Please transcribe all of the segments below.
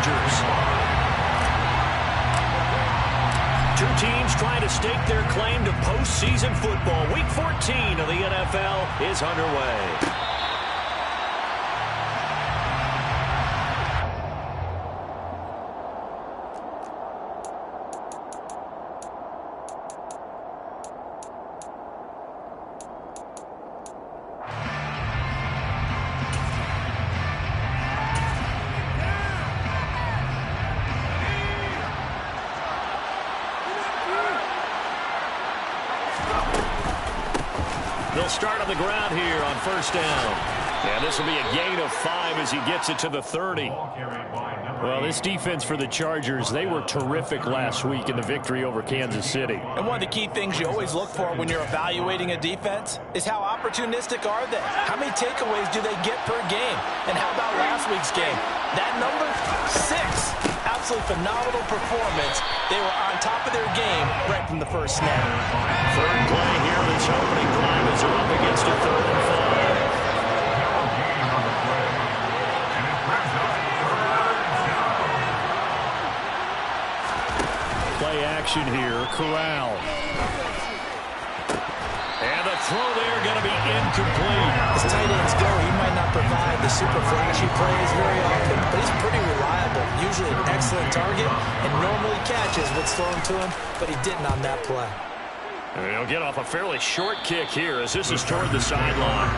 Chargers. Two teams trying to stake their claim to postseason football. Week 14 of the NFL is underway. They'll start on the ground here on first down. And this will be a gain of 5 as he gets it to the 30. Well, this defense for the Chargers, they were terrific last week in the victory over Kansas City. And one of the key things you always look for when you're evaluating a defense is how opportunistic are they? How many takeaways do they get per game? And how about last week's game? That number, 6. Absolutely phenomenal performance. They were on top of their game right from the first snap. Third play here, this opening drive as they're up against a 3rd and 5. Play action here, Corral. And the throw there going to be incomplete. As tight ends go, he might not provide the super flashy plays very often, but he's pretty reliable. Usually an excellent target and normally catches what's thrown to him, but he didn't on that play. And he'll get off a fairly short kick here as this is toward the sideline.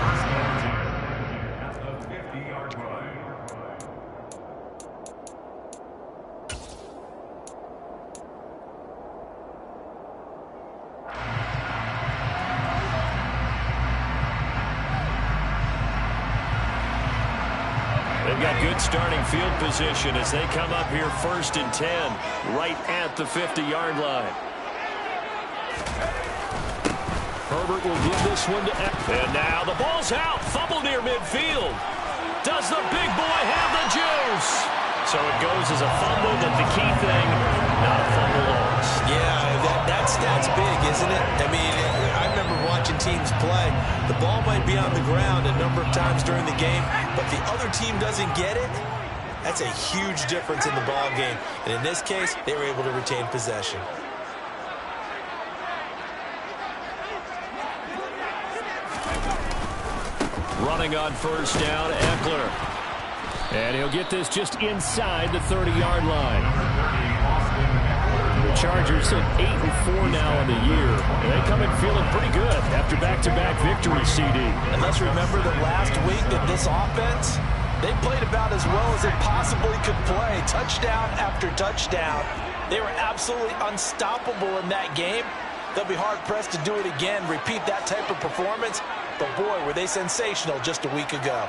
They've got good starting field position as they come up here 1st and 10, right at the 50-yard line. Herbert will give this one to... And now the ball's out. Fumble near midfield. Does the big boy have the juice? So it goes as a fumble, but the key thing, not a fumble loss. Yeah, that stat's big, isn't it? I mean, I remember watching teams play. The ball might be on the ground a number of times during the game, but the other team doesn't get it. That's a huge difference in the ball game. And in this case, they were able to retain possession. Running on first down, Eckler. And he'll get this just inside the 30-yard line. The Chargers sit 8-4 now on the year. And they come in feeling pretty good after back-to-back victories, CD. And let's remember that last week that this offense, they played about as well as they possibly could play. Touchdown after touchdown. They were absolutely unstoppable in that game. They'll be hard-pressed to do it again, repeat that type of performance. But, boy, were they sensational just a week ago.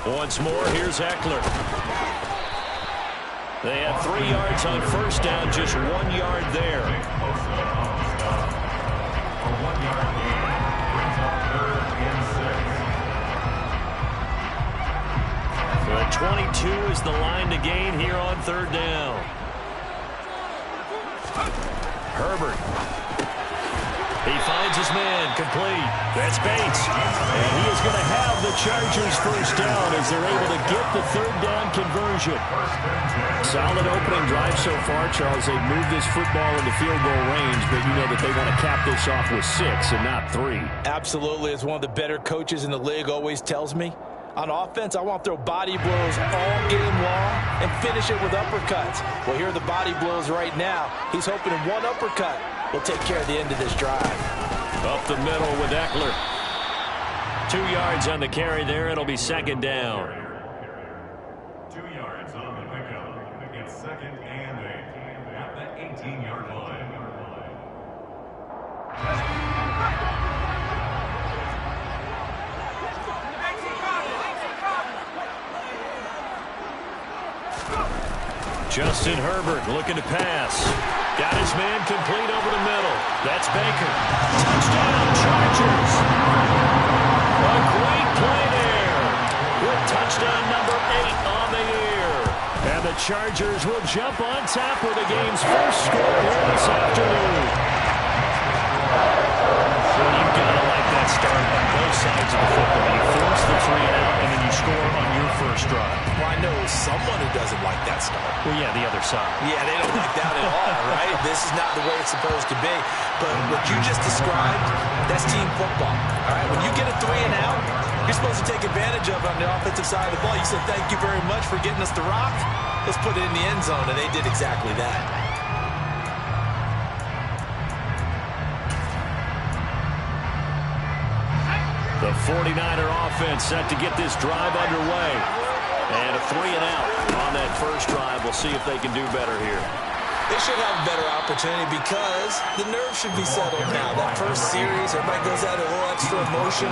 Once more, here's Eckler. They had 3 yards on first down, just 1 yard there. The 22 is the line to gain here on 3rd down. Herbert. He finds his man, complete. That's Bates. And he is going to have the Chargers first down as they're able to get the 3rd down conversion. Solid opening drive so far, Charles. They've moved this football into field goal range, but you know that they want to cap this off with 6 and not 3. Absolutely. As one of the better coaches in the league always tells me, on offense, I want to throw body blows all game long and finish it with uppercuts. Well, here are the body blows right now. He's hoping in one uppercut will take care of the end of this drive. Up the middle with Eckler. 2 yards on the carry there. It'll be 2nd down. 2 yards on the pickup. It's 2nd and 8 at the 18-yard line. Justin Herbert looking to pass. Got his man complete over the middle. That's Baker. Touchdown, Chargers. A great play there. With touchdown number 8 on the year. And the Chargers will jump on top with the game's first score here this afternoon. Well, you've got to like that start on both sides of the football. You force the 3 and out, and then you score on your first drive. Well, I know someone who doesn't like that start. Well, yeah, the other side. Yeah, they don't like that at all, right? This is not the way it's supposed to be. But what you just described, that's team football. All right, when you get a 3 and out, you're supposed to take advantage of it on the offensive side of the ball. You said, thank you very much for getting us the rock. Let's put it in the end zone, and they did exactly that. The 49er offense set to get this drive underway. And a 3 and out on that first drive. We'll see if they can do better here. They should have a better opportunity because the nerves should be settled now. That first series, everybody goes out a little extra emotion.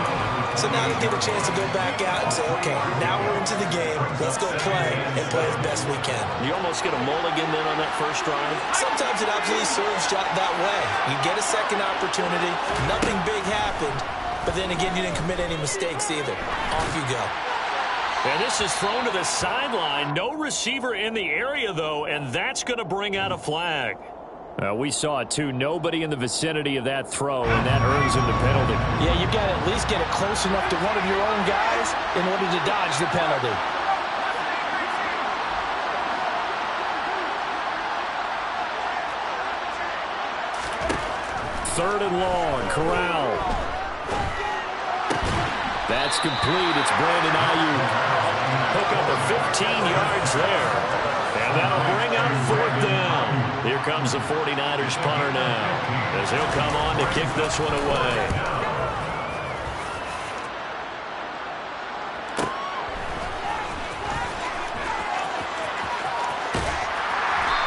So now they get a chance to go back out and say, okay, now we're into the game. Let's go play and play as best we can. You almost get a mulligan then on that first drive? Sometimes it absolutely serves that way. You get a second opportunity. Nothing big happened. But then again, you didn't commit any mistakes either. Off you go. And this is thrown to the sideline. No receiver in the area, though, and that's going to bring out a flag. We saw it, too. Nobody in the vicinity of that throw, and that earns him the penalty. Yeah, you've got to at least get it close enough to one of your own guys in order to dodge the penalty. Third and long, Corral. That's complete. It's Brandon Ayuk. Hook up of 15 yards there. And that'll bring up 4th down. Here comes the 49ers punter now, as he'll come on to kick this one away.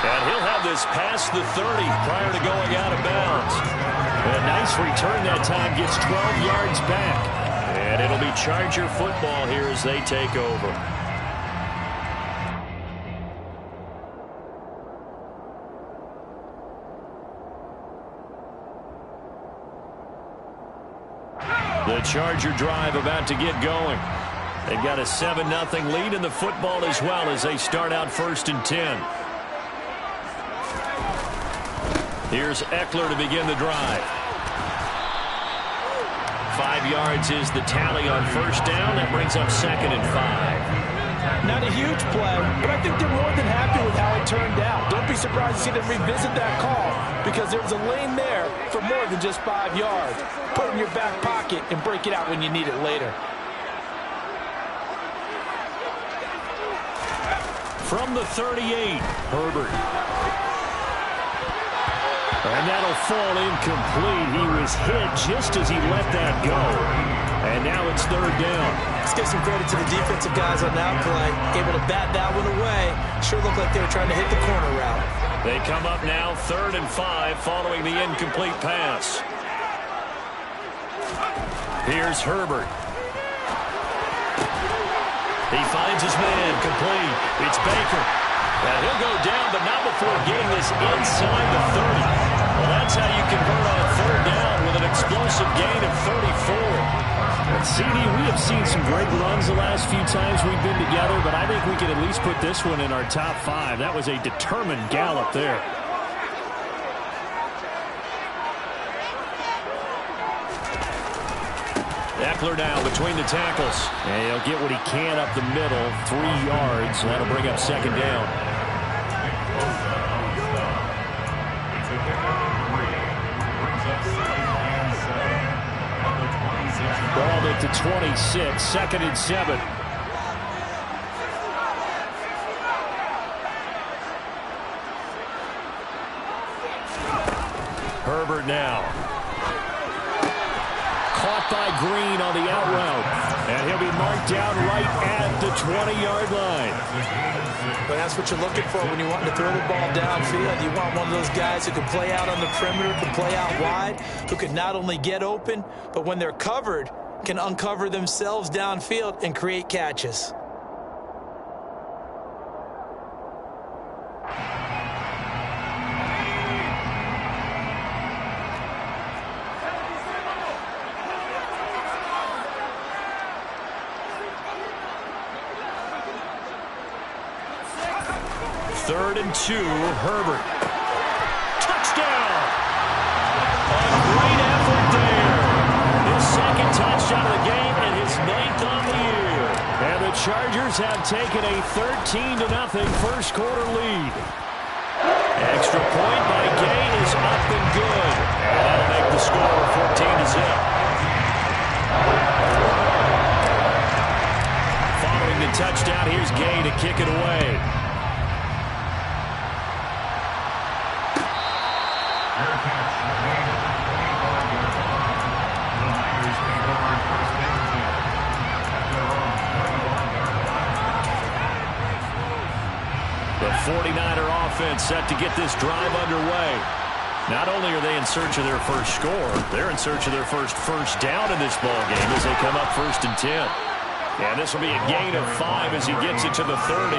And he'll have this past the 30 prior to going out of bounds. A nice return that time. Gets 12 yards back. And it'll be Charger football here as they take over. The Charger drive about to get going. They've got a 7-0 lead in the football as well as they start out 1st and 10. Here's Eckler to begin the drive. 5 yards is the tally on first down. That brings up 2nd and 5. Not a huge play, but I think they're more than happy with how it turned out. Don't be surprised to see them revisit that call because there was a lane there for more than just 5 yards. Put it in your back pocket and break it out when you need it later. From the 38, Herbert. And that'll fall incomplete. He was hit just as he let that go. And now it's 3rd down. Let's give some credit to the defensive guys on that play. Able to bat that one away. Sure looked like they were trying to hit the corner route. They come up now 3rd and 5 following the incomplete pass. Here's Herbert. He finds his man complete. It's Baker. And he'll go down, but not before getting this inside the 30. Well, that's how you convert on 3rd down with an explosive gain of 34. CD, we have seen some great runs the last few times we've been together, but I think we can at least put this one in our top 5. That was a determined gallop there. Eckler now between the tackles. And he'll get what he can up the middle, 3 yards. That'll bring up 2nd down. Ball at the 26, 2nd and 7. Herbert now. Caught by Green on the out route. And he'll be marked down right at the 20-yard line. But that's what you're looking for when you want to throw the ball downfield. You want one of those guys who can play out on the perimeter, can play out wide, who can not only get open, but when they're covered, can uncover themselves downfield and create catches. Third and 2, Herbert. Touchdown! A great effort there. His 2nd touchdown of the game and his 9th on the year. And the Chargers have taken a 13-0 first quarter lead. Extra point by Gay is up and good. And that'll make the score 14-0. Following the touchdown, here's Gay to kick it away. The 49er offense set to get this drive underway. Not only are they in search of their first score, they're in search of their first down in this ball game as they come up 1st and 10. And this will be a gain of 5 as he gets it to the 30.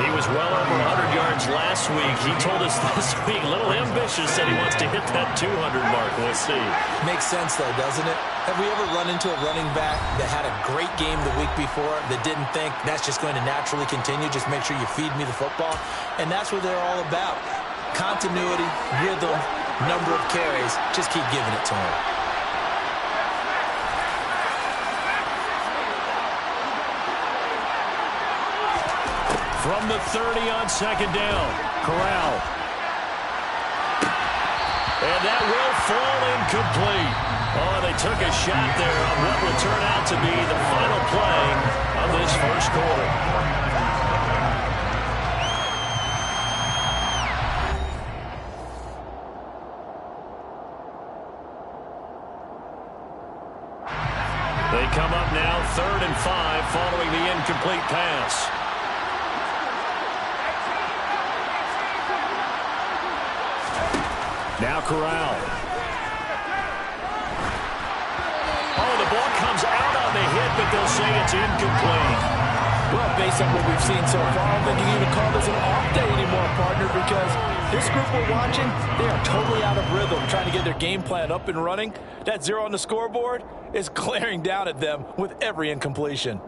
He was well over 100 yards last week. He told us this week, a little ambitious, said he wants to hit that 200 mark. We'll see. Makes sense, though, doesn't it? Have we ever run into a running back that had a great game the week before that didn't think that's just going to naturally continue? Just make sure you feed me the football. And that's what they're all about. Continuity, rhythm, number of carries. Just keep giving it to him. From the 30 on 2nd down, Corral. And that will fall incomplete. Oh, they took a shot there on what will turn out to be the final play of this first quarter. They come up now 3rd and 5 following the incomplete pass. Now Corral. Oh, the ball comes out on the hit, but they'll say it's incomplete. Well, based on what we've seen so far, I don't think you can even call this an off day anymore, partner, because this group we're watching, they are totally out of rhythm, trying to get their game plan up and running. That 0 on the scoreboard is glaring down at them with every incompletion.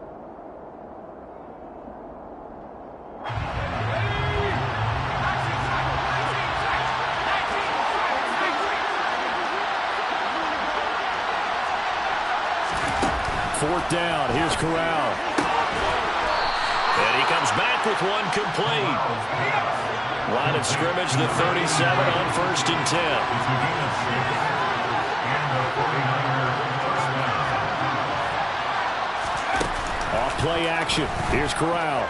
Fourth down, here's Corral. And he comes back with one complete. Line of scrimmage, the 37 on 1st and 10. Off play action, here's Corral.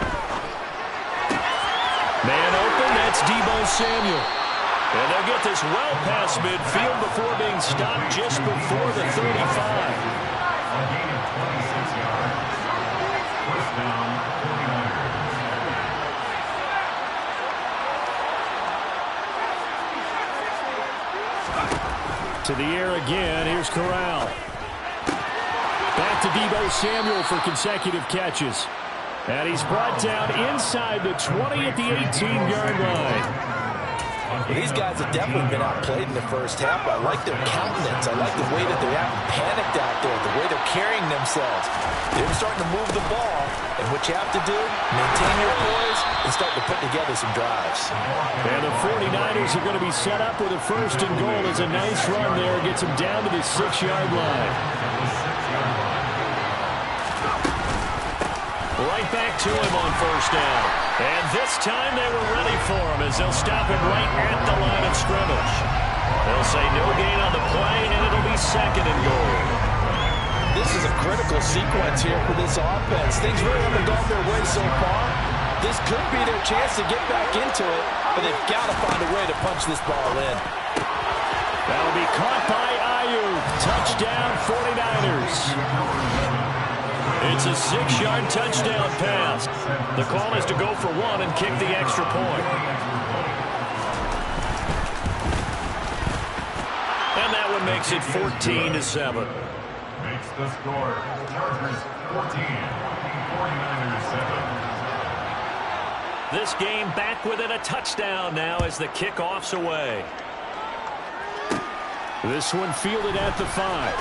Man open, that's Deebo Samuel. And they'll get this well past midfield before being stopped just before the 35. To the air again, here's Corral. Back to Deebo Samuel for consecutive catches. And he's brought down inside the 20 at the 18-yard line. Well, these guys have definitely been outplayed in the first half. I like their countenance. I like the way that they haven't panicked out there, the way they're carrying themselves. They're starting to move the ball. And what you have to do, maintain your poise and start to put together some drives. And the 49ers are going to be set up with a 1st and goal. It's a nice run there. Gets them down to the 6-yard line. Right back to him on 1st down. And this time they were ready for him as they'll stop him right at the line of scrimmage. They'll say no gain on the play, and it'll be 2nd and goal. This is a critical sequence here for this offense. Things really haven't gone their way so far. This could be their chance to get back into it, but they've got to find a way to punch this ball in. That'll be caught by Ayuk. Touchdown, 49ers. It's a 6-yard touchdown pass. The call is to go for 1 and kick the extra point. And that one makes it 14-7. Makes the score. Chargers 14, 49ers 7. This game back within a touchdown now as the kickoff's away. This one fielded at the 5.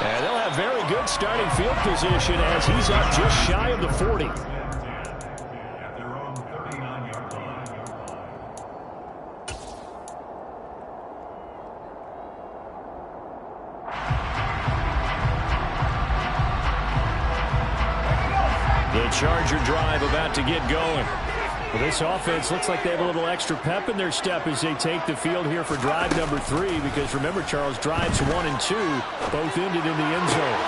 And they'll have very good starting field position as he's up just shy of the 40. At their own 39-yard line. The Charger drive about to get going. Well, this offense looks like they have a little extra pep in their step as they take the field here for drive number 3, because remember, Charles, drives 1 and 2 both ended in the end zone.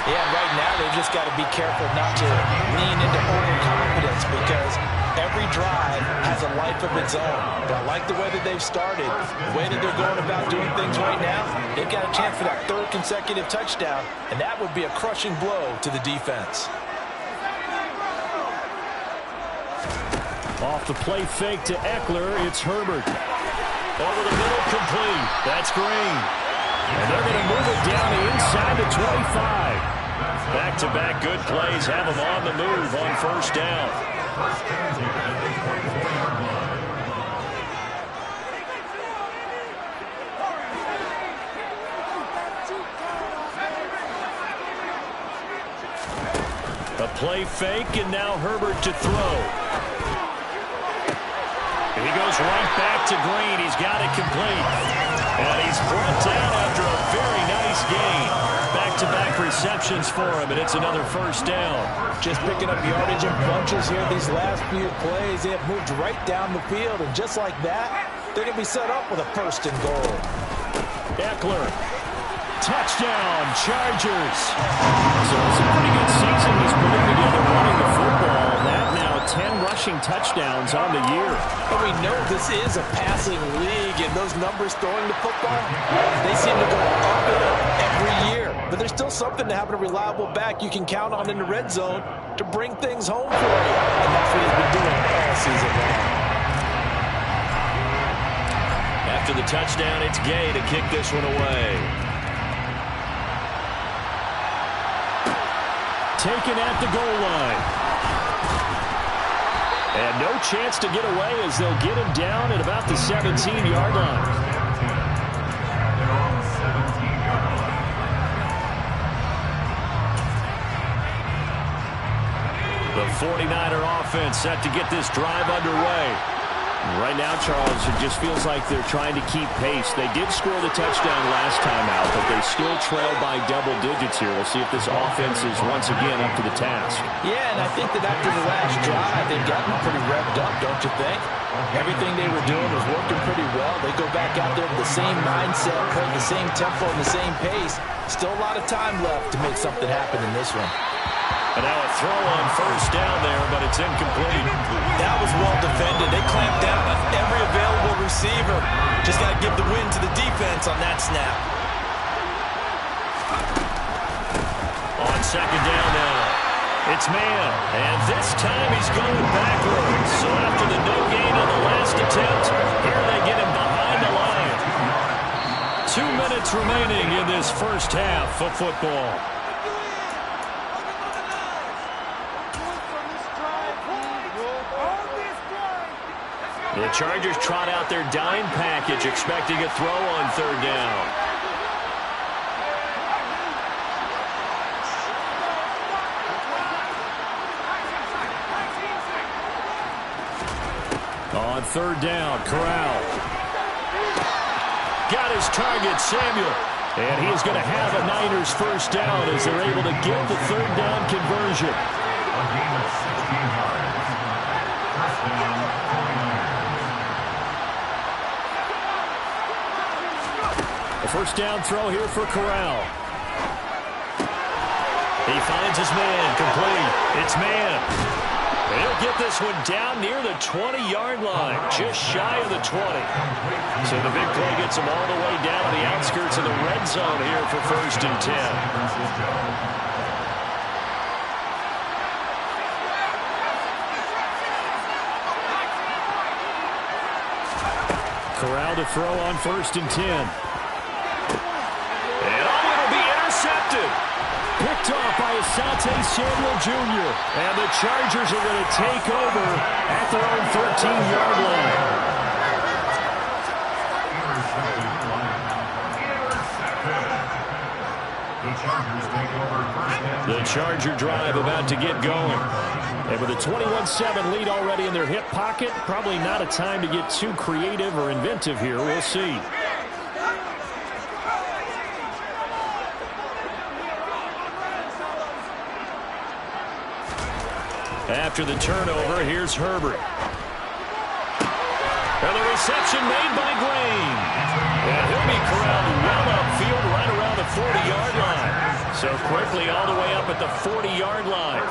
Yeah, right now they've just got to be careful not to lean into overconfidence, because every drive has a life of its own. But I like the way that they've started, the way that they're going about doing things right now. They've got a chance for that 3rd consecutive touchdown, and that would be a crushing blow to the defense. Off the play fake to Eckler, it's Herbert. Over the middle, complete. That's Green. And they're going to move it down inside the 25. Back-to-back good plays have them on the move on 1st down. A play fake, and now Herbert to throw. He goes right back to Green. He's got it complete. And he's brought down after a very nice gain. Back-to-back receptions for him, and it's another 1st down. Just picking up yardage in bunches here these last few plays. They have moved right down the field, and just like that, they're going to be set up with a 1st and goal. Eckler. Touchdown, Chargers. So it's a pretty good season he's putting together running the football. That now 10 rushing touchdowns on the year. But we know this is a passing league, and those numbers throwing the football, they seem to go up and up every year. But there's still something to having a reliable back you can count on in the red zone to bring things home for you. And that's what he's been doing all season long. After the touchdown, it's Gay to kick this one away. Taken at the goal line. And no chance to get away as they'll get him down at about the 17-yard line. The 49er offense set to get this drive underway. Right now, Charles, it just feels like they're trying to keep pace. They did score the touchdown last time out, but they still trail by double digits here. We'll see if this offense is once again up to the task. Yeah, and I think that after the last drive, they've gotten pretty revved up, don't you think? Everything they were doing was working pretty well. They go back out there with the same mindset, playing the same tempo and the same pace. Still a lot of time left to make something happen in this one. And now a throw on 1st down there, but it's incomplete. That was well defended. They clamped down on every available receiver. Just got to give the win to the defense on that snap. On 2nd down now, it's Man. And this time he's going backwards. So after the no gain on the last attempt, here they get him behind the line. 2 minutes remaining in this 1st half of football. The Chargers trot out their dime package, expecting a throw on 3rd down. On 3rd down, Corral. Got his target, Samuel. And he is going to have a Niners 1st down as they're able to get the 3rd down conversion. A gain of 16 yards. 1st down. A 1st down throw here for Corral. He finds his man, complete. It's Man. He'll get this one down near the 20-yard line, just shy of the 20. So the big play gets him all the way down to the outskirts of the red zone here for 1st and 10. Corral to throw on 1st and 10. And it'll be intercepted. Picked off by Asante Samuel Jr. And the Chargers are going to take over at their own 13-yard Intercepted. line. The Charger drive about to get going. And with a 21-7 lead already in their hip pocket, probably not a time to get too creative or inventive here. We'll see. After the turnover, here's Herbert. And the reception made by Green. And he'll be corralled well upfield right around the 40-yard line. So quickly all the way up at the 40-yard line.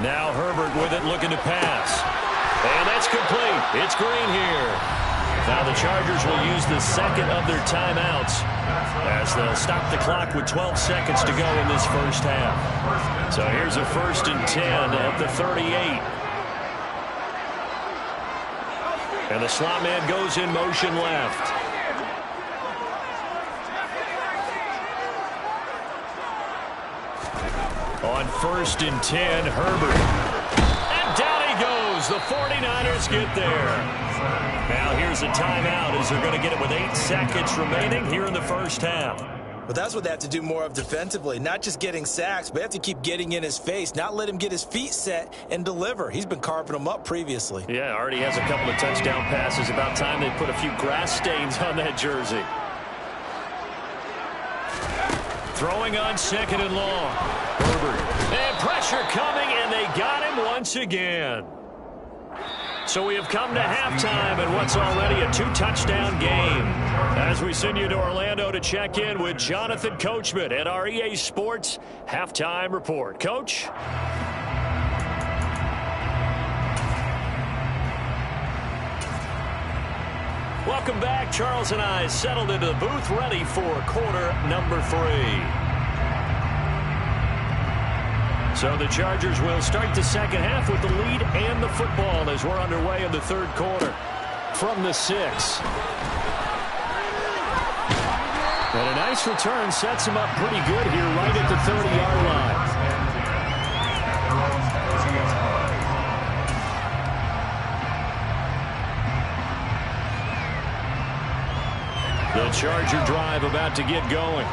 Now Herbert with it, looking to pass. And that's complete. It's Green here. Now the Chargers will use the second of their timeouts as they'll stop the clock with 12 seconds to go in this first half. So here's a 1st and 10 at the 38. And the slot man goes in motion left. On 1st and 10, Herbert. And down he goes. The 49ers get there. Now here's a timeout as they're going to get it with 8 seconds remaining here in the first half. But that's what they have to do more of defensively. Not just getting sacks, but they have to keep getting in his face. Not let him get his feet set and deliver. He's been carving them up previously. Yeah, already has a couple of touchdown passes. About time they put a few grass stains on that jersey. Throwing on 2nd and long. Herbert. And pressure coming, and they got him once again. So we have come to halftime in what's already a 2-touchdown game. As we send you to Orlando to check in with Jonathan Coachman at our EA Sports Halftime Report. Coach? Welcome back. Charles and I settled into the booth, ready for quarter number 3. So the Chargers will start the second half with the lead and the football as we're underway in the third quarter. From the 6. And a nice return sets him up pretty good here right at the 30-yard line. The Charger drive about to get going.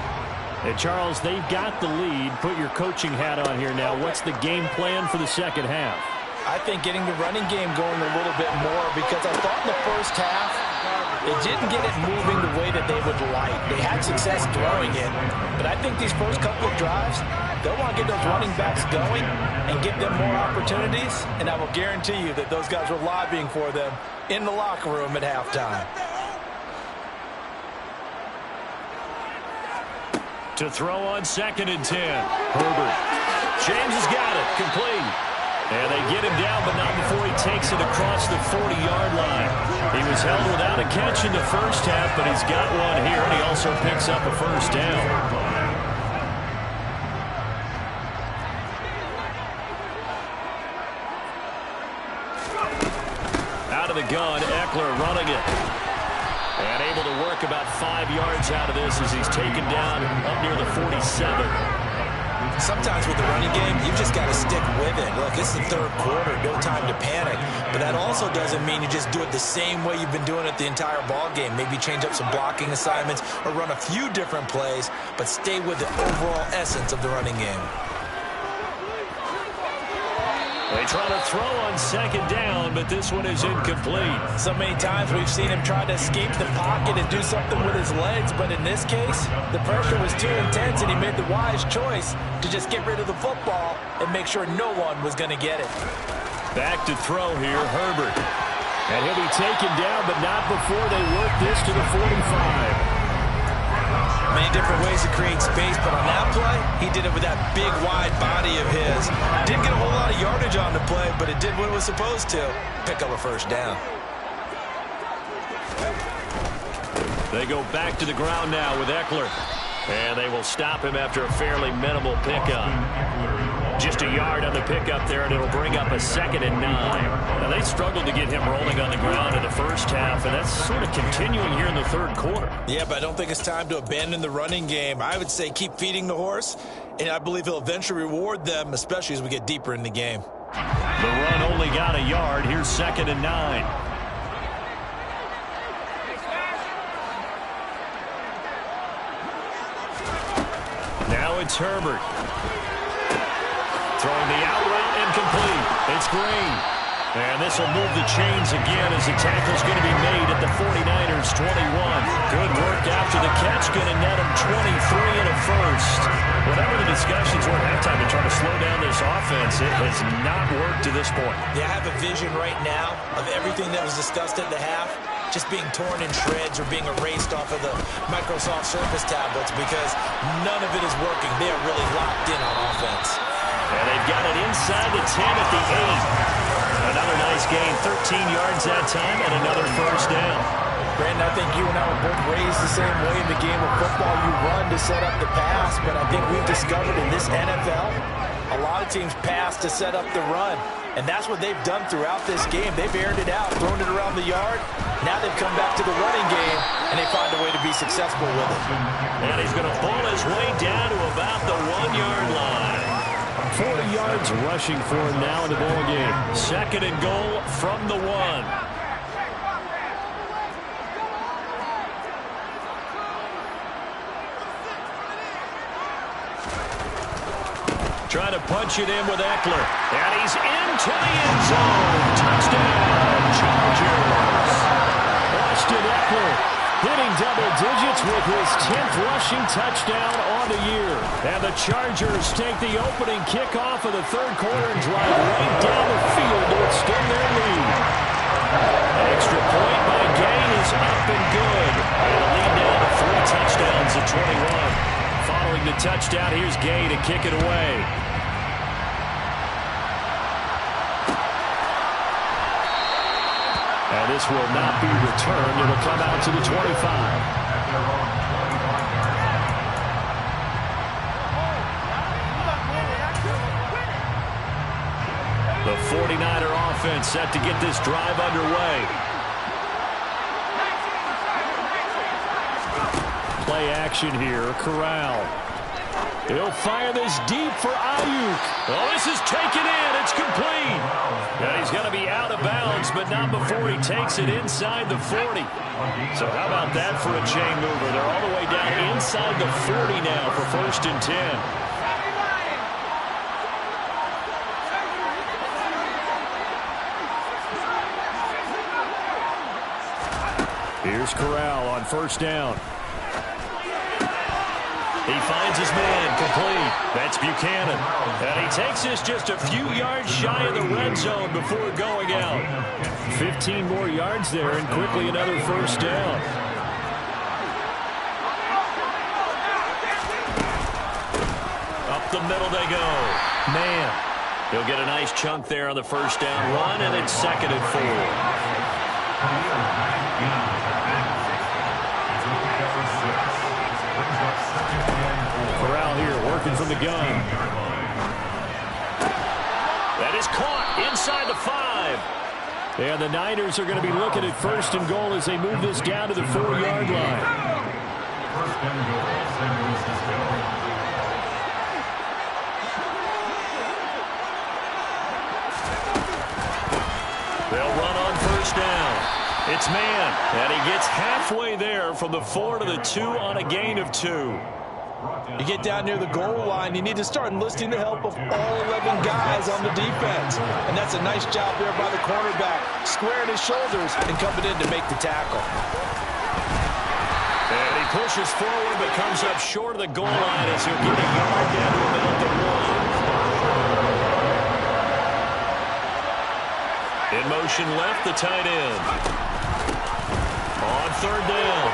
And Charles, they've got the lead. Put your coaching hat on here now. What's the game plan for the second half? I think getting the running game going a little bit more, because I thought in the first half it didn't get it moving the way that they would like. They had success throwing it, but I think these first couple of drives, they'll want to get those running backs going and give them more opportunities, and I will guarantee you that those guys were lobbying for them in the locker room at halftime. To throw on 2nd and 10. Herbert. James has got it. Complete. And they get him down, but not before he takes it across the 40-yard line. He was held without a catch in the first half, but he's got one here, and he also picks up a first down. Out of the gun, Eckler running it. And able to work about 5 yards out of this as he's taken down up near the 47. Sometimes with the running game, you've just got to stick with it. Look, it's the third quarter, no time to panic. But that also doesn't mean you just do it the same way you've been doing it the entire ball game. Maybe change up some blocking assignments or run a few different plays, but stay with the overall essence of the running game. They try to throw on 2nd down, but this one is incomplete. So many times we've seen him try to escape the pocket and do something with his legs, but in this case, the pressure was too intense, and he made the wise choice to just get rid of the football and make sure no one was going to get it. Back to throw here, Herbert. And he'll be taken down, but not before they work this to the 45. Many different ways to create space, but on that play, he did it with that big, wide body of his. Didn't get a whole lot of yardage on the play, but it did what it was supposed to. Pick up a first down. They go back to the ground now with Eckler. And they will stop him after a fairly minimal pickup. Just a yard on the pickup there, and it'll bring up a 2nd and 9. Now, they struggled to get him rolling on the ground in the first half, and that's sort of continuing here in the third quarter. Yeah, but I don't think it's time to abandon the running game. I would say keep feeding the horse, and I believe he'll eventually reward them, especially as we get deeper in the game. The run only got a yard. Here's 2nd and 9. Now it's Herbert. Throwing the out route incomplete. It's Green. And this will move the chains again as the tackle's going to be made at the 49ers 21. Good work after of the catch, going to net him 23 and a first. Whatever the discussions were at halftime to try to slow down this offense, it has not worked to this point. Yeah, I have a vision right now of everything that was discussed at the half just being torn in shreds or being erased off of the Microsoft Surface tablets because none of it is working. They are really locked in on offense. And they've got it inside the 10 at the 8. Another nice gain, 13 yards that time, and another first down. Brandon, I think you and I were both raised the same way in the game of football. You run to set up the pass, but I think we've discovered in this NFL, a lot of teams pass to set up the run. And that's what they've done throughout this game. They've aired it out, thrown it around the yard. Now they've come back to the running game, and they find a way to be successful with it. And he's going to pull his way down to about the 1-yard line. 40 yards rushing for him now in the ball game. Second and goal from the 1. Trying to punch it in with Eckler. And he's into the end zone. Touchdown, Chargers. Austin Eckler hitting double digits with his 10th rushing touchdown on the year. And the Chargers take the opening kickoff of the third quarter and drive right down the field to extend their lead. Extra point by Gay is up and good. And a lead down to 3 touchdowns at 21. Following the touchdown, here's Gay to kick it away. And this will not be returned. It'll come out to the 25. The 49er offense set to get this drive underway. Play action here. Corral. He'll fire this deep for Ayuk. Oh, this is taken in. It's complete. And he's going to be out of bounds, but not before he takes it inside the 40. So how about that for a chain mover? They're all the way down inside the 40 now for 1st and 10. Here's Corral on 1st down. He finds his man complete. That's Buchanan. And he takes this just a few yards shy of the red zone before going out. 15 more yards there and quickly another 1st down. Up the middle they go. Man. He'll get a nice chunk there on the 1st down run, and it's 2nd and 4. Corral here working from the gun. That is caught inside the 5. And the Niners are going to be looking at 1st and goal as they move this down to the 4-yard line. They'll run on 1st down. It's man, and he gets halfway there from the 4 to the 2 on a gain of 2. You get down near the goal line, you need to start enlisting the help of all 11 guys on the defense. And that's a nice job there by the cornerback, squaring his shoulders and coming in to make the tackle. And he pushes forward but comes up short of the goal line as he'll get a yard down to about the 1. In motion left, the tight end. On 3rd down.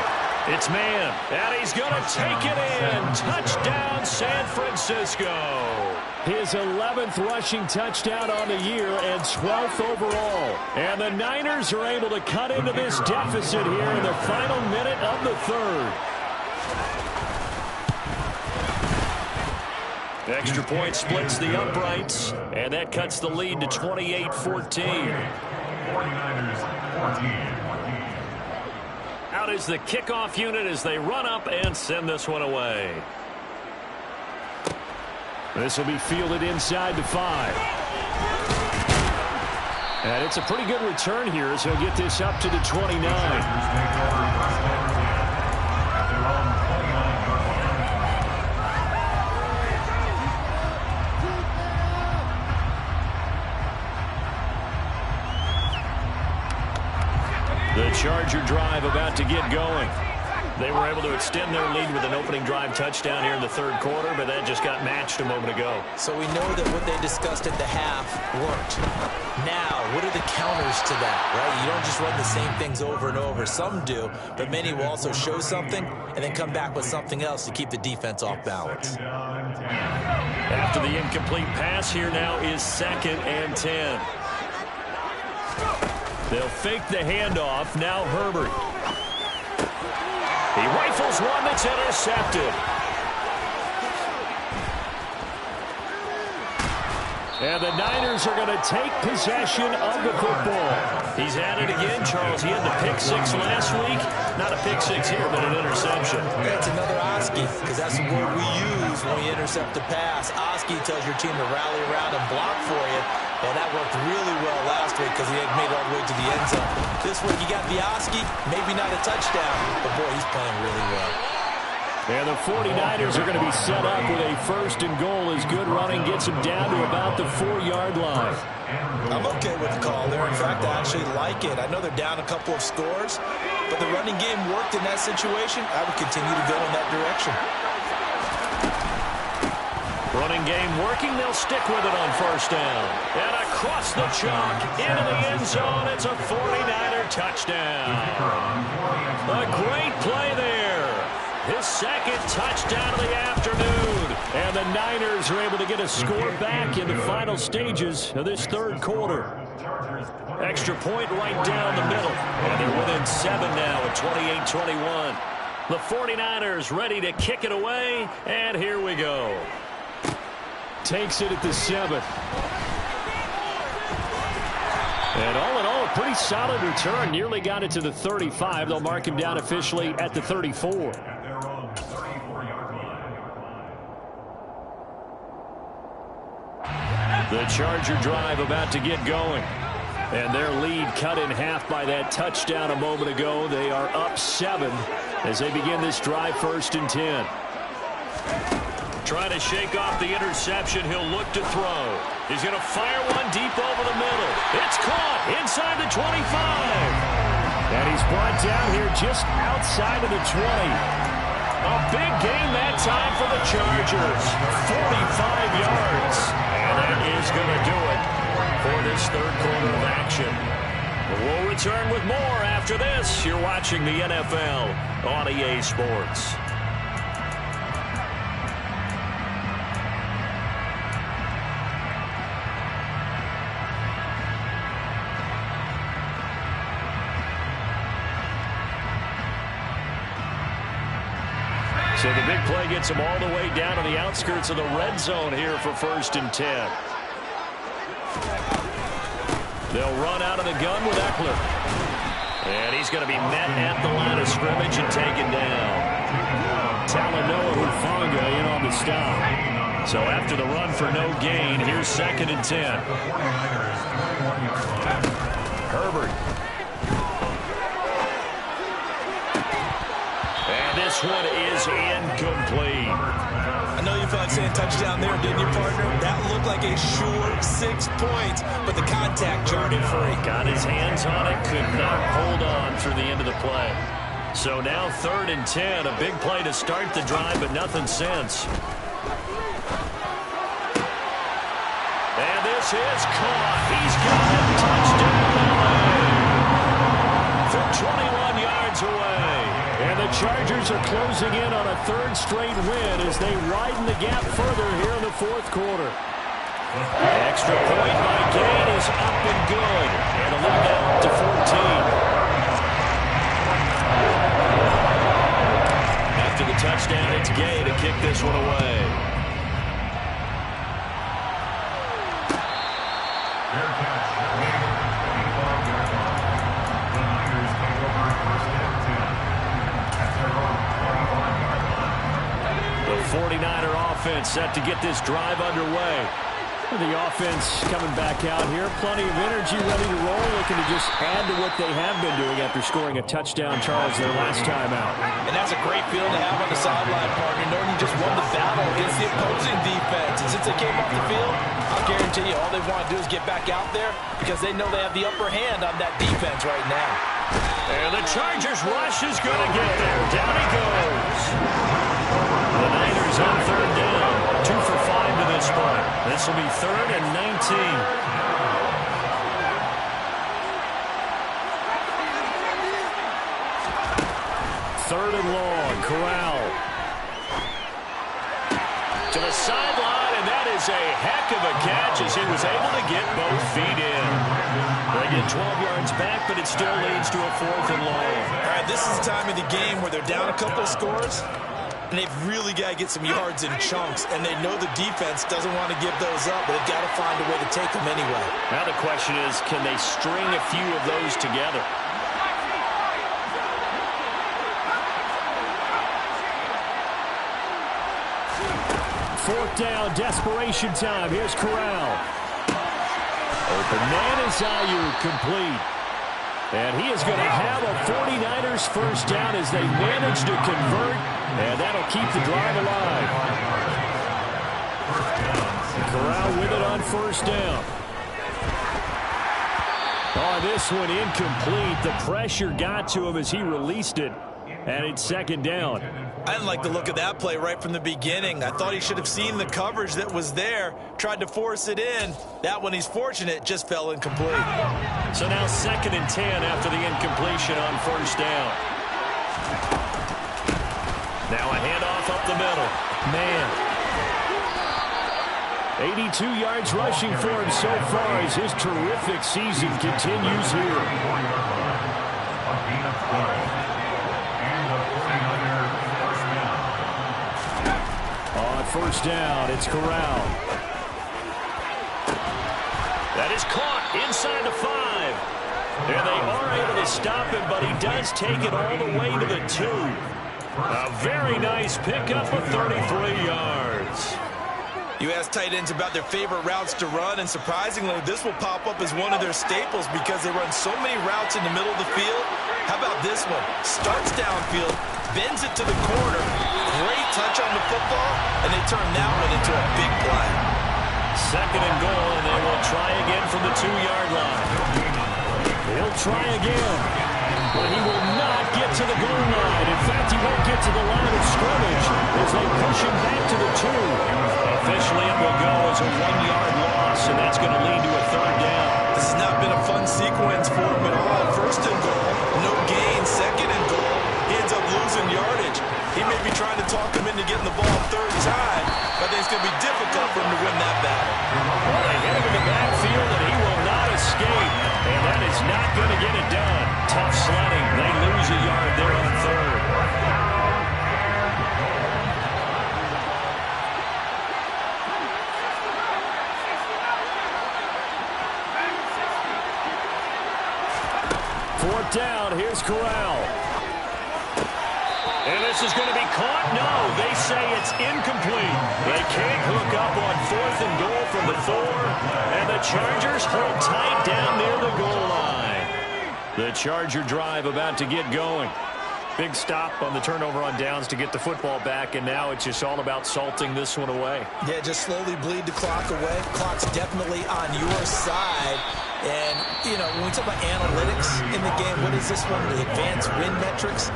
It's man, and he's going to take it in. Touchdown, San Francisco. His 11th rushing touchdown on the year and 12th overall. And the Niners are able to cut into this deficit here in the final minute of the 3rd. Extra point splits the uprights, and that cuts the lead to 28-14. 49ers 14. Out is the kickoff unit as they run up and send this one away. This will be fielded inside the 5. And it's a pretty good return here as he'll get this up to the 29. The Charger drive about to get going. They were able to extend their lead with an opening drive touchdown here in the third quarter, but that just got matched a moment ago. So we know that what they discussed at the half worked. Now, what are the counters to that, right? You don't just run the same things over and over. Some do, but many will also show something and then come back with something else to keep the defense off balance. After the incomplete pass, here now is 2nd and 10. They'll fake the handoff. Now Herbert. He rifles one that's intercepted. And the Niners are going to take possession of the football. He's at it again, Charles. He had the pick six last week. Not a pick six here, but an interception. That's another Oski, because that's the word we use when we intercept a pass. Oski tells your team to rally around and block for you. And that worked really well last week because he had made it all the way to the end zone. This week you got the Oski, maybe not a touchdown, but boy, he's playing really well. And the 49ers are going to be set up with a 1st and goal as good running gets them down to about the 4-yard line. I'm okay with the call there. In fact, I actually like it. I know they're down a couple of scores, but the running game worked in that situation. I would continue to go in that direction. Running game working. They'll stick with it on 1st down. And across the chalk into the end zone. It's a 49er touchdown. A great play there. His 2nd touchdown of the afternoon. And the Niners are able to get a score back in the final stages of this 3rd quarter. Extra point right down the middle. And they're within 7 now at 28-21. The 49ers ready to kick it away. And here we go. Takes it at the 7. And all in all, a pretty solid return. Nearly got it to the 35. They'll mark him down officially at the 34. The Charger drive about to get going. And their lead cut in half by that touchdown a moment ago. They are up 7 as they begin this drive 1st and 10. Trying to shake off the interception. He'll look to throw. He's going to fire one deep over the middle. It's caught inside the 25. And he's brought down here just outside of the 20. A big game that time for the Chargers. 45 yards. And that is going to do it for this 3rd quarter of action. We'll return with more after this. You're watching the NFL on EA Sports. So the big play gets them all the way down to the outskirts of the red zone here for 1st and 10. They'll run out of the gun with Eckler. And he's going to be met at the line of scrimmage and taken down. Talanoa Hufanga in on the stop. So after the run for no gain, here's 2nd and 10. Herbert. This one is incomplete. I know you felt like saying touchdown there, didn't you, partner? That looked like a sure 6 points, but the contact jarred it free. Got his hands on it, could not hold on through the end of the play. So now 3rd and 10, a big play to start the drive, but nothing since. And this is caught. He's got it. Touchdown. From 21 yards away. And the Chargers are closing in on a 3rd straight win as they widen the gap further here in the 4th quarter. Extra point by Gain is up and good. And a lead now up to 14. After the touchdown, it's Gay to kick this one away. The 49er offense set to get this drive underway. The offense coming back out here. Plenty of energy, ready to roll. Looking to just add to what they have been doing after scoring a touchdown, Charles, their last time out. And that's a great feeling to have on the sideline, partner, knowing you just won the battle against the opposing defense. And since they came off the field, I'll guarantee you all they want to do is get back out there because they know they have the upper hand on that defense right now. And the Chargers rush is going to get there. Down he goes. The Niners on third down. 2 for 5 to this point. This will be 3rd and 19. Third and long. Corral. To the sideline, and that is a heck of a catch as he was able to get both feet in. They get 12 yards back, but it still leads to a 4th and long. All right, this is the time of the game where they're down a couple of scores, and they've really got to get some yards in chunks, and they know the defense doesn't want to give those up, but they've got to find a way to take them anyway. Now the question is, can they string a few of those together? Fourth down, desperation time. Here's Corral. Open man is Ayuk, complete. And he is going to have a 49ers first down as they manage to convert, and that'll keep the drive alive. Corral with it on first down. On this one, incomplete. The pressure got to him as he released it, and it's second down. I didn't like the look of that play right from the beginning. I thought he should have seen the coverage that was there, tried to force it in. That one, he's fortunate, just fell incomplete. So now 2nd and 10 after the incompletion on first down. Now a handoff up the middle. Man. 82 yards rushing for him so far as his terrific season continues here. First down, it's Corral. That is caught inside the 5. And they are able to stop him, but he does take it all the way to the 2. A very nice pickup of 33 yards. You ask tight ends about their favorite routes to run, and surprisingly, this will pop up as one of their staples because they run so many routes in the middle of the field. How about this one? Starts downfield, bends it to the corner, great touch on the football, and they turn that one into a big play. 2nd and goal, and they will try again from the 2-yard line. He'll try again, but he will not get to the goal line. In fact, he won't get to the line of scrimmage as they push him back to the 2. Officially, it will go as a 1-yard loss, and that's going to lead to a 3rd down. This has not been a fun sequence for him at all. 1st and goal, no gain. 2nd and goal, he ends up losing yardage. He may be trying to talk him into getting the ball 3rd time, but I think it's going to be difficult for him to win that battle. Well, they hit him in the backfield, and he will not escape. And that is not going to get it done. Tough sledding. They lose a yard there on 3rd. Fourth down. Here's Corral. And this is going to be caught? No, they say it's incomplete. They can't hook up on 4th and goal from the 4. And the Chargers hold tight down near the goal line. The Charger drive about to get going. Big stop on the turnover on downs to get the football back, and now it's just all about salting this one away. Yeah, just slowly bleed the clock away. Clock's definitely on your side. And, you know, when we talk about analytics in the game, what is this one? The advanced win metrics?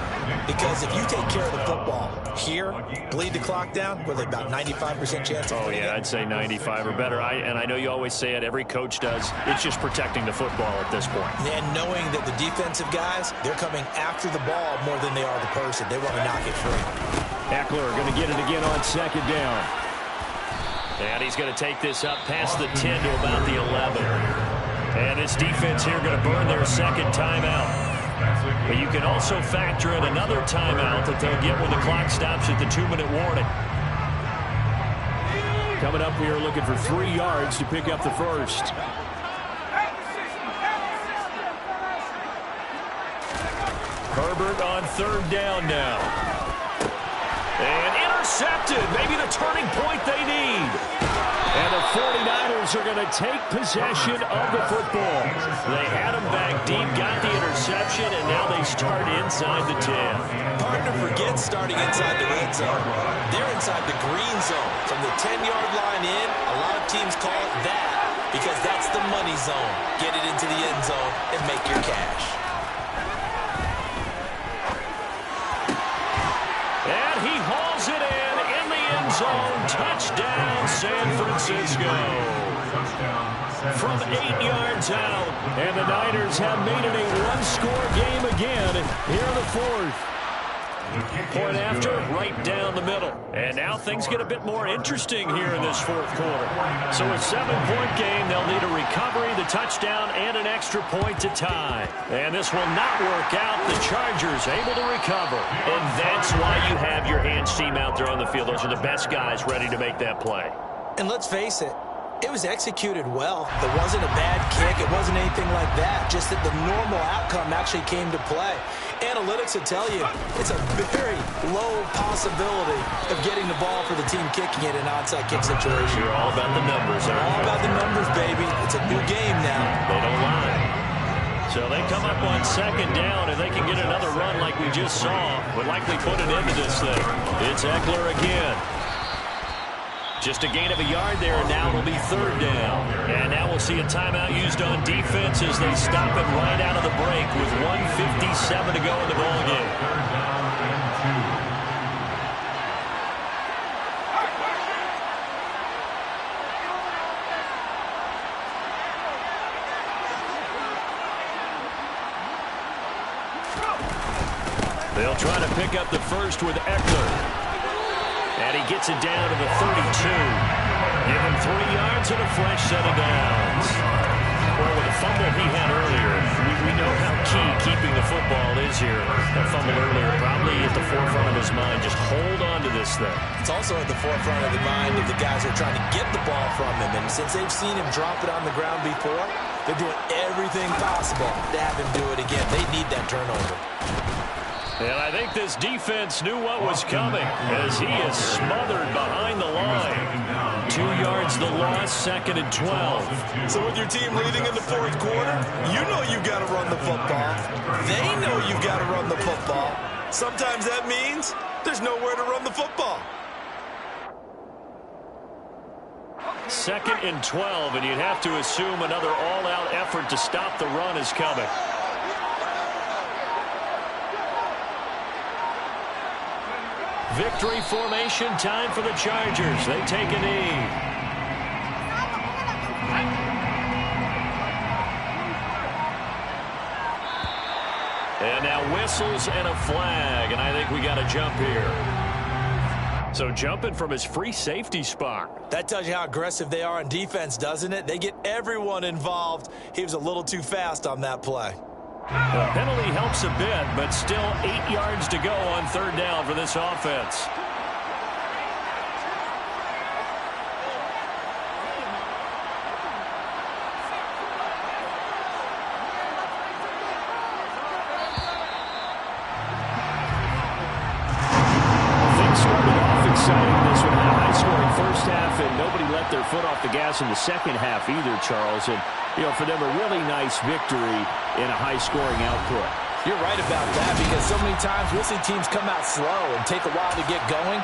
Because if you take care of the football here, bleed the clock down, with about 95% chance of winning. Oh, yeah, I'd say 95 or better. And I know you always say it, every coach does. It's just protecting the football at this point. And knowing that the defensive guys, they're coming after the ball more than they are the person. They want to knock it free. Eckler going to get it again on 2nd down. And he's going to take this up past the 10 to about the 11. And this defense here going to burn their 2nd timeout. But you can also factor in another timeout that they'll get when the clock stops at the 2-minute warning. Coming up, we are looking for 3 yards to pick up the first. Herbert on 3rd down now. And intercepted. Maybe the turning point they need. And the 49ers are going to take possession of the football. They had him back deep, got the interception, and now they start inside the 10. Hard to forget starting inside the red zone. They're inside the green zone. From the 10-yard line in, a lot of teams call it that because that's the money zone. Get it into the end zone and make your cash. And he hauls it in the end zone. Touchdown, San Francisco. From 8 yards out. And the Niners have made it a one-score game again here in the fourth. Point after, right down the middle. And now things get a bit more interesting here in this fourth quarter. So a 7-point game, they'll need a recovery, the touchdown, and an extra point to tie. And this will not work out. The Chargers able to recover. And that's why you have your hands team out there on the field. Those are the best guys ready to make that play. And let's face it, it was executed well. It wasn't a bad kick. It wasn't anything like that. Just that the normal outcome actually came to play. Analytics will tell you it's a very low possibility of getting the ball for the team kicking it in an onside kick situation. You're all about the numbers, aren't you? All about the numbers, baby. It's a new game now. They don't lie. So they come up on second down, and they can get another run like we just saw. Would likely put an end to this thing. It's Eckler again. Just a gain of a yard there, and now it'll be third down. And now we'll see a timeout used on defense as they stop it right out of the break with 1:57 to go in the ballgame. They'll try to pick up the first with Eckler. And he gets it down to the 32. Give him 3 yards and a fresh set of downs. Well, with the fumble he had earlier, we know how key keeping the football is here. That fumble earlier probably at the forefront of his mind. Just hold on to this thing. It's also at the forefront of the mind of the guys who are trying to get the ball from him. And since they've seen him drop it on the ground before, they're doing everything possible to have him do it again. They need that turnover. And I think this defense knew what was coming as he is smothered behind the line. 2 yards the loss, second and 12. So with your team leading in the fourth quarter, you know you've got to run the football. They know you've got to run the football. Sometimes that means there's nowhere to run the football. Second and 12, and you'd have to assume another all-out effort to stop the run is coming. Victory formation time for the Chargers. They take a knee. And now whistles and a flag, and I think we got a jump here. So jumping from his free safety spot. That tells you how aggressive they are on defense, doesn't it? They get everyone involved. He was a little too fast on that play. The penalty helps a bit, but still 8 yards to go on third down for this offense. Things started off exciting. This one had a high-scoring first half, and nobody let their foot off the gas in the second half either, Charles. And you know, for them, a really nice victory in a high-scoring output. You're right about that because so many times we'll see teams come out slow and take a while to get going.